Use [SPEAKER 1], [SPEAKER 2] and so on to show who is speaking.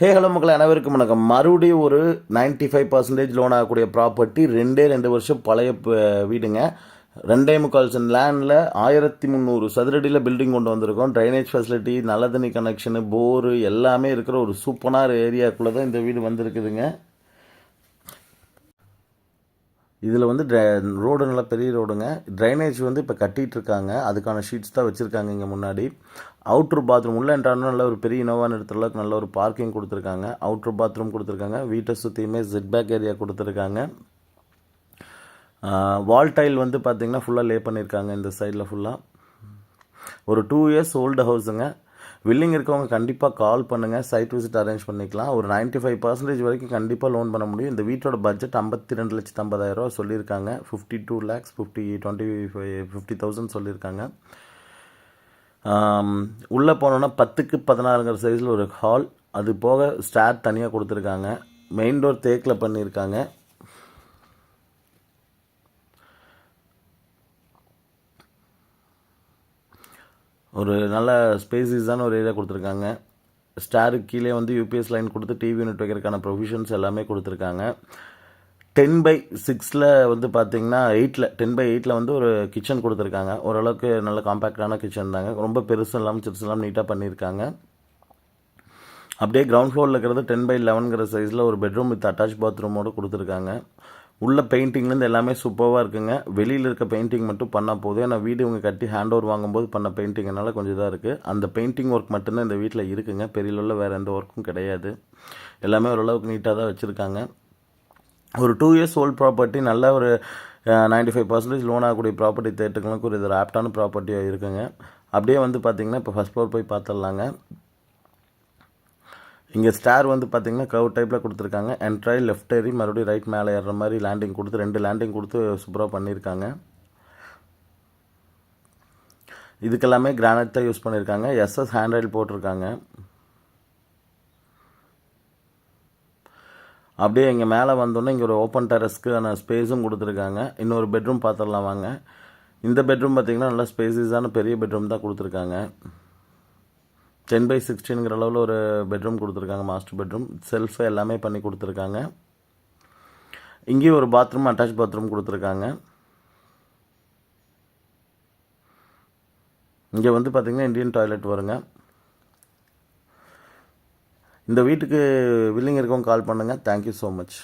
[SPEAKER 1] Hello மக்கள் அனைவருக்கும் வணக்கம். மறுபடியும் ஒரு 95% லோன் ஆகக்கூடிய ப்ராப்பர்ட்டி, 2 வருஷம் பழைய வீடுங்க. 2.25 சென்ட் லேண்டில் 1300 சதுரடியில் பில்டிங் கொண்டு வந்திருக்கோம். ட்ரைனேஜ் ஃபெசிலிட்டி, நல்ல தண்ணி கனெக்ஷனு, போரு எல்லாமே இருக்கிற ஒரு சூப்பரான ஏரியாக்குள்ளே தான் இந்த வீடு வந்திருக்குதுங்க. இதில் வந்து ரோடு நல்லா பெரிய ரோடுங்க. ட்ரைனேஜ் வந்து இப்போ கட்டிகிட்டு இருக்காங்க. அதுக்கான ஷீட்ஸ் தான் வச்சுருக்காங்க. இங்கே முன்னாடி அவுட்ரு பாத்ரூம் உள்ளே என்ட்ரானா நல்ல ஒரு பெரிய இனோவான்னு எடுத்த அளவுக்கு நல்ல ஒரு பார்க்கிங் கொடுத்துருக்காங்க. அவுட்ரு பாத்ரூம் கொடுத்துருக்காங்க. வீட்டை சுற்றியுமே ஜெட் பேக் ஏரியா கொடுத்துருக்காங்க. வால் டைல் வந்து பார்த்திங்கன்னா ஃபுல்லாக லே பண்ணியிருக்காங்க. இந்த சைடில் ஃபுல்லாக ஒரு 2 இயர்ஸ் ஓல்டு ஹவுஸுங்க. வில்லிங் இருக்கவங்க கண்டிப்பாக கால் பண்ணுங்கள். சைட் விசிட் அரேஞ்ச் பண்ணிக்கலாம். ஒரு 95% வரைக்கும் கண்டிப்பாக லோன் பண்ண முடியும். இந்த வீட்டோட பட்ஜெட் 52,50,000 சொல்லியிருக்காங்க. 52 lakhs 50,000 சொல்லியிருக்காங்க. உள்ளே போனோன்னா 10க்கு 16ங்கிற சைஸில் ஒரு ஹால், அது போக ஸ்டார் தனியாக கொடுத்துருக்காங்க. மெயின் டோர் தேக்கில் பண்ணியிருக்காங்க. ஒரு நல்ல ஸ்பேசிஸான ஒரு ஏரியா கொடுத்துருக்காங்க. ஸ்டாருக்கு கீழே வந்து யூபிஎஸ் லைன் கொடுத்து டிவி யூனிட் வைக்கிறதுக்கான ப்ரொவிஷன்ஸ் எல்லாமே கொடுத்துருக்காங்க. 10/6 வந்து பார்த்தீங்கன்னா 10/8 வந்து ஒரு கிச்சன் கொடுத்துருக்காங்க. ஓரளவுக்கு நல்ல காம்பேக்டான கிச்சன் தாங்க. ரொம்ப பெருசு இல்லாமல் சிறுசு இல்லாமல் நீட்டாக பண்ணியிருக்காங்க. அப்படியே கிரவுண்ட் ஃப்ளோரில் இருக்கிறது 10/11ங்கிற சைஸில் ஒரு பெட்ரூம் வித் அட்டாச் பாத்ரூமோடு கொடுத்துருக்காங்க. உள்ள பெயிண்டிங்லேருந்து எல்லாமே சூப்பராக இருக்குங்க. வெளியில் இருக்க பெயிண்டிங் மட்டும் பண்ணால் போதும். ஏன்னா வீடு இவங்க கட்டி ஹேண்ட் ஓவர் வாங்கும்போது பண்ண பெயிண்டிங்னால கொஞ்சம் இதாக இருக்குது. அந்த பெயிண்டிங் ஒர்க் மட்டும்தான் இந்த வீட்டில் இருக்குங்க. பெரிய லெவலில் வேறு எந்த ஒர்க்கும் கிடையாது. எல்லாமே ஓரளவுக்கு நீட்டாக தான் வச்சுருக்காங்க. ஒரு 2 இயர்ஸ் ஓல்ட் ப்ராப்பர்ட்டி, நல்ல ஒரு 95% லோன் ஆகக்கூடிய ப்ராப்பர்ட்டி தேட்டுகளுக்கு ஒரு இது ஆப்டான ப்ராப்பர்ட்டியாக இருக்குங்க. அப்படியே வந்து பார்த்திங்கன்னா இப்போ ஃபஸ்ட் ஃப்ளோர் போய் பார்த்துடலாங்க. இங்கே ஸ்டார் வந்து பார்த்திங்கன்னா கர்வ் டைப்பில் கொடுத்துருக்காங்க. என்ட்ராய் லெஃப்ட் ஏறி மறுபடியும் ரைட் மேலே ஏறுற மாதிரி லேண்டிங் கொடுத்து 2 லேண்டிங் கொடுத்து சூப்பராக பண்ணியிருக்காங்க. இதுக்கெல்லாமே கிரானைட் தான் யூஸ் பண்ணியிருக்காங்க. எஸ்எஸ் ஹேண்ட் ரைல் போட்டிருக்காங்க. அப்படியே இங்கே மேலே வந்தோன்னே இங்கே ஒரு ஓப்பன் டெரஸ்க்கான ஸ்பேஸும் கொடுத்துருக்காங்க. இன்னொரு பெட்ரூம் பார்த்துடலாம் வாங்க. இந்த பெட்ரூம் பார்த்திங்கன்னா நல்லா ஸ்பேசிஸான பெரிய பெட்ரூம் தான் கொடுத்துருக்காங்க. 10/16ங்கிற அளவில் ஒரு பெட்ரூம் கொடுத்துருக்காங்க. மாஸ்டர் பெட்ரூம், செல்ஃபு எல்லாமே பண்ணி கொடுத்துருக்காங்க. இங்கேயும் ஒரு பாத்ரூம், அட்டாச் பாத்ரூம் கொடுத்துருக்காங்க. இங்கே வந்து பார்த்திங்கன்னா இந்தியன் டாய்லெட் வருங்க. இந்த வீட்டுக்கு வில்லிங் இருக்கவங்க கால் பண்ணுங்கள். Thank you so much.